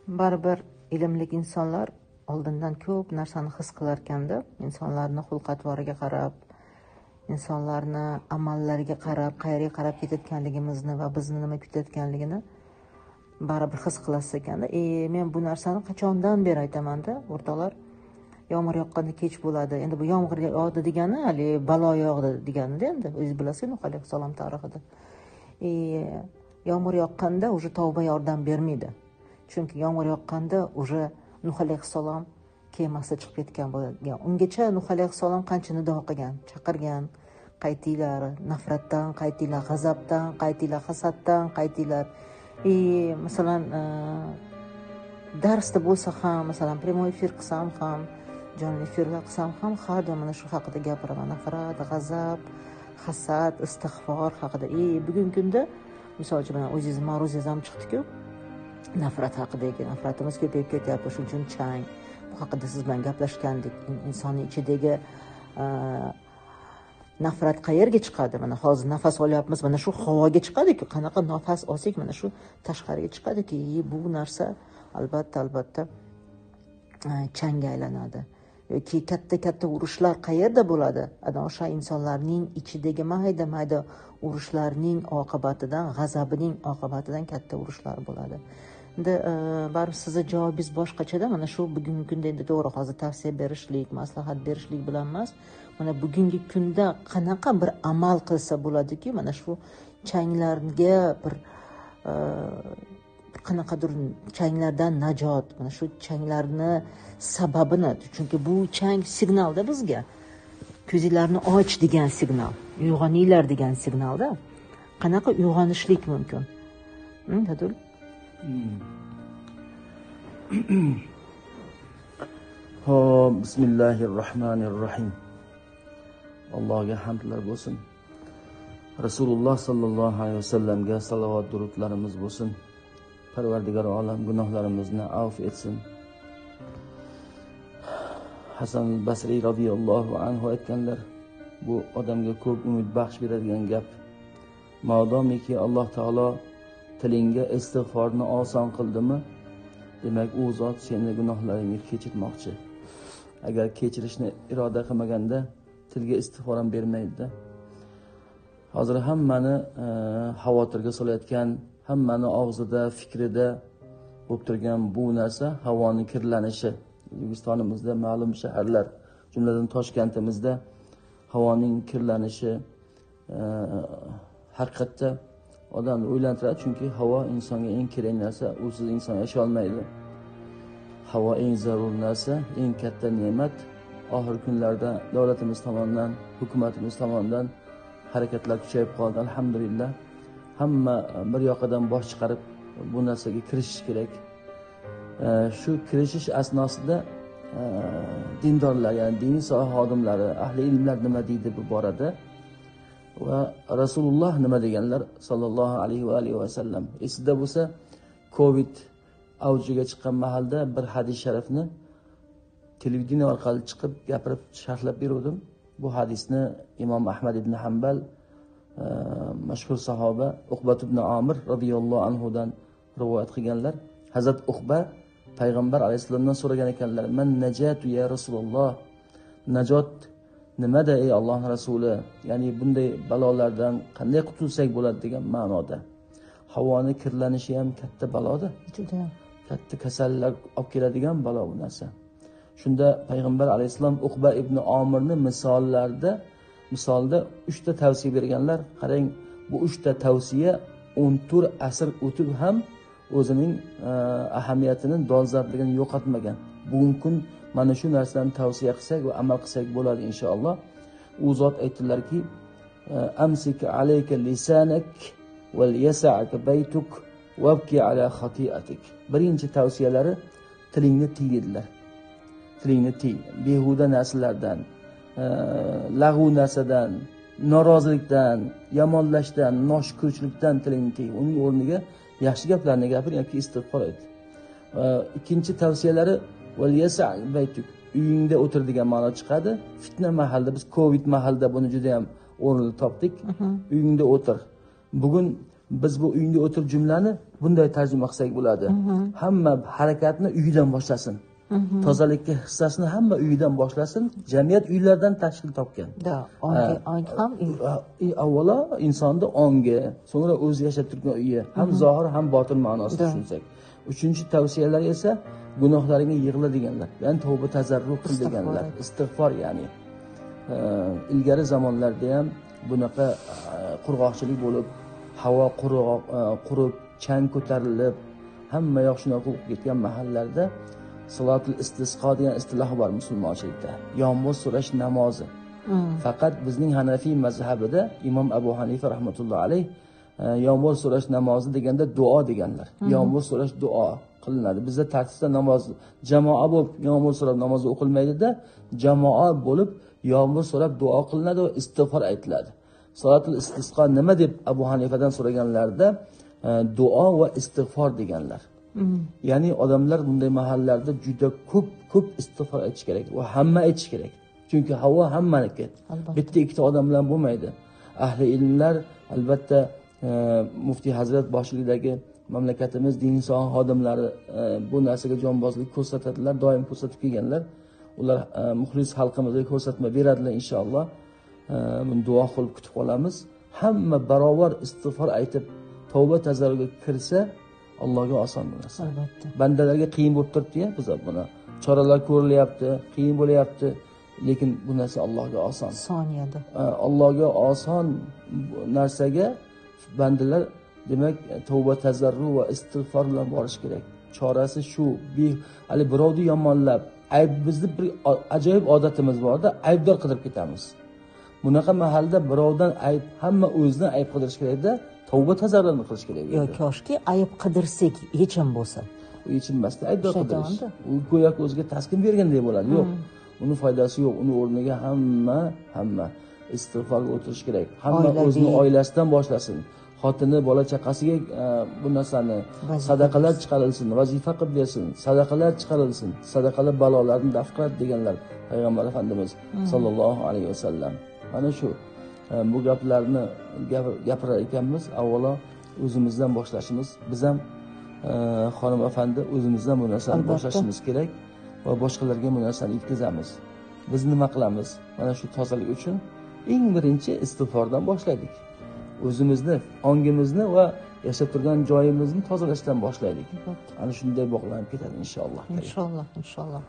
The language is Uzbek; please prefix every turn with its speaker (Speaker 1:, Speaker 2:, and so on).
Speaker 1: baribir ilmli insonlar oldindan ko'p narsani his qilarkanda, insonlarni xulq-atvoriga qarab, insonlarni amallariga qarab, qayerga qarab ketayotganligimizni va bizni nima kutayotganligini baribir his qilasiz ekanda. Men bu narsani qachondan beri aytamanda, o'rtoqlar, yomg'ir yoqqanda kech bo'ladi. Endi bu yomg'ir yog'di degani, hali balo yog'di deganida, endi o'zingiz bilasiz Nuh alayhissalom tarixida. Yomg'ir yoqqanda уже tavba yordam bermaydi. Chunki yomg'ir yoqqanda уже Nuh alayhissalom kemasida chiqib ketgan bo'lgan. Ungacha Nuh alayhissalom qancha nido qilgan, chaqirgan, qaytinglar nafratdan, qaytinglar g'azabdan, qaytinglar hasaddan, qaytinglar. Masalan, darsda bo'lsa ham, masalan, prямой efir qilsam ham, jonli efirlar qilsam ham, har doim mana shu haqida gapiraman. Nafrat, g'azab, hasad, istig'for haqida. Bugungi kunda misol uchun o'zingiz ma'ruzangiz ham chiqdi-ku, nafrat haqidagi, nafratimiz ko'payib ketyapti, shuning uchun chang. Bu haqida siz bilan gaplashgandik. Insonning ichidagi nafrat qayerga chiqadi? Mana hozir nafas olyapmiz, mana shu havoga chiqadi-ku. Qanaqa nafas olsak, mana shu tashqariga chiqadi-ki, bu narsa albatta changga aylanadi. Yoki katta urushlar qayerda bo'ladi? Ana o'sha insonlarning ichidagi mayda urushlarning oqibatidan, g'azabining oqibatidan katta urushlar bo'ladi. Endi baribir sizni javobingiz boshqachada. Mana shu bugungi kunda endi to'g'ri hozir tavsiya berishlik, maslahat berishlik bilan emas, mana bugungi kunda qanaqa bir amal qilsa bo'ladiki, mana shu changlarga bir qanaqadir changlardan najot, mana shu changlarni sababini, chunki bu chang signalda bizga. Ko'zinglarni och degan signal, uyg'oninglar degan signalda. Qanaqa uyg'onishlik mumkin? Dadul?
Speaker 2: Bismillahirrohmanirrohim. Allohga hamdlar bo'lsin. Rasululloh sallallohu alayhi vasallamga salovat durudlarimiz bo'lsin. Parvardigor olam gunohlarimizni avf etsin. Hasan al-Basri radhiyallohu anhu aytganlar, bu odamga ko'p umid baxsh beradigan gap. Modomiki Alloh taolo tilingga istig'forni oson qildimi, demak u zot seni gunohlaringni kechirmoqchi. Agar kechirishni iroda qilmaganda tilga istig'for ham bermaydi-da. Hozir hammani xavotirga solayotgan, hammani og'zida, fikrida bo'lib turgan bu narsa havoning kirlanishi. O'zbekistonimizda ma'lum shaharlar, jumladan Toshkentimizda havoning kirlanishi haqiqatda odamni o'ylantiradi, chunki havo insonga eng kerak narsa, usiz inson yashay olmaydi. Havo eng zarur narsa, eng katta ne'mat. Oxirgi kunlarda davlatimiz tomonidan, hukumatimiz tomonidan harakatlar kuchayib qoldi, alhamdulillah. Hamma bir yoqadan bosh chiqarib bu narsaga kirishish kerak. Shu kirishish asnosida dindorlar, ya'ni diniy soha xodimlari, ahli ilmlar nima deydi bu borada va Rasululloh nima deganlar sallallohu alayhi va alihi vasallam. Esida bo'lsa, Covid avjiga chiqqan mahalda bir hadis sharifni televideniya orqali chiqib gapirib sharhlab berdim. Bu hadisni Imom Ahmad ibn Hanbal mashhur sahoba Uqbat ibn Amir radhiyallohu anhu dan rivoyat qilganlar. Hazrat Uqba payg'ambar alayhisalomdan so'ragan ekanlar: "Man najatu ya Rasululloh?" Najot nimada ey Allohning rasuli? Ya'ni bunday balolardan qanday qutulsak bo'ladi degan ma'noda. Havoni kirlanishi ham katta baloda.
Speaker 1: Juda
Speaker 2: katta kasallar olib keladigan balo bu narsa. Shunda payg'ambar alayhisalom Uqba ibn Omirni misolda 3 ta tavsiya berganlar. Qarang, bu 3 ta tavsiya 14 asr o'tib ham o'zining ahamiyatini, dolzarbligini yo'qotmagan. Bugungi kun mana shu narsani tavsiya qilsak va amal qilsak bo'ladi inshaalloh. U zot aytdilarki: "Amsik alayka lisanak wal yas'ak baytuk wabki ala khati'atik." Birinchi tavsiyalari tilingni tiy dedilar. Tilingni tiy, behuda narsalardan, lag'u narsadan, norozilikdan, yomonlashdan, noshukrchilikdan tilingni tiy. Uning o'rniga yaxshi gaplarni gapir yoki istig'for et. Ikkinchi tavsiyalari val yasa' baytuk, uyingda o'tir degan ma'no chiqadi. Fitna mahalda, biz Covid mahalda buni juda ham o'rnini topdik. Uyingda o'tir. Bugun biz bu uyingda o'tir jumlani bunday tarjima qilsak bo'ladi. Hamma harakatni uyidan boshlasin. Tozalikka hissasini hamma uyidan boshlasin. Jamiyat uylardan tashkil topgan.
Speaker 1: Ong ham
Speaker 2: avvalo insonni ongi, so'ngra o'zi yashab turgan uyi, ham zohir ham botin ma'nosida tushunsak. Uchinchi tavsiyalar esa gunohlaringga yig'la deganlar. Ya'ni tavba tazarruh qil deganlar. Istig'for ya'ni. Ilgari zamonlarda ham bunaqa qurg'oqchilik bo'lib, havo qurib, chang ko'tarilib, hamma yoq shunaqa bo'lib ketgan mahallarda salatul istisqo degan istiloh bor musulmonchilikda. Yomg'ir so'rash namozi. Faqat bizning Hanafiy mazhabida Imom Abu Hanifa rahmatullohi alayh yomg'ir so'rash namozi deganda duo deganlar. Yomg'ir so'rash duo qilinadi. Bizda tartibda namoz jamoa bo'lib yomg'ir so'rab namoz o'qilmaydi-da, jamoa bo'lib yomg'ir so'rab duo qilinadi va istig'for aytiladi. Salatul istisqo nima deb Abu Hanifadan so'raganlarida duo va istig'for deganlar. Ya'ni odamlar bunday mahallarda juda ko'p istig'for aytish kerak va hamma aytish kerak. Chunki havo hammaniki. Bitta ikkita odam bilan bo'lmaydi. Ahli ilmlar albatta muftiy hazrat boshchiligidagi mamlakatimiz din soha xodimlari bu narsaga jonbozlik ko'rsatadilar, doim ko'rsatib kelganlar. Ular muxlis xalqimizga ko'rsatma beradilar inshaalloh. Buni duo qilib kutib qolamiz. Hamma barobar istig'for aytib tavba tazarruga kirsa Allohga oson bu narsa.
Speaker 1: Albatta.
Speaker 2: Bandalarga qiyin bo'lib turibdi-ya, biz buni choralar ko'rilyapti, qiyin bo'lyapti, lekin bu narsa Allohga oson.
Speaker 1: Soniyada.
Speaker 2: Allohga oson narsaga bandalar demak tavba tazarru va istig'for bilan borish kerak. Chorasi shu. Hali birovni yomonlab, bizni bir ajoyib odatimiz borda, aybdor qidirib ketamiz. Bunaqa mahalda birovdan ayb, hamma o'zidan ayb qidirish kerakda, tavba tazarruni qilish kerak.
Speaker 1: Yo'q, koshki ayb qidirsak yechim bo'lsa.
Speaker 2: U yechim emasda, aybdor qidirish. U go'yoki o'ziga taskin bergandek bo'ladi. Yo'q. Uni foydasi yo'q. Uni o'rniga hamma istig'forga o'tirish kerak. Hamma o'zining oilasidan boshlasin. Xotini, bola chaqasiga bu narsani sadaqalar chiqarilsin, vazifa qilib bersin, sadaqalar chiqarilsin, sadaqalar balolarni daf qiladi deganlar payg'ambar Efendimiz sallallohu alayhi vasallam. Mana shu bu gaplarni gapirar ekanmiz, avvalo o'zimizdan boshlashimiz, biz ham xonim afandi o'zimizdan bu narsani boshlashimiz kerak va boshqalarga bu narsani yetkazamiz. Biz nima qilamiz? Mana shu tozalik uchun eng birinchi istig'fordan boshlaylik. O'zimizni, ongimizni va yashab turgan joyimizni tozalashdan boshlaylik. Ana shunday bog'lanib ketadi inshaalloh.
Speaker 1: Inshaalloh.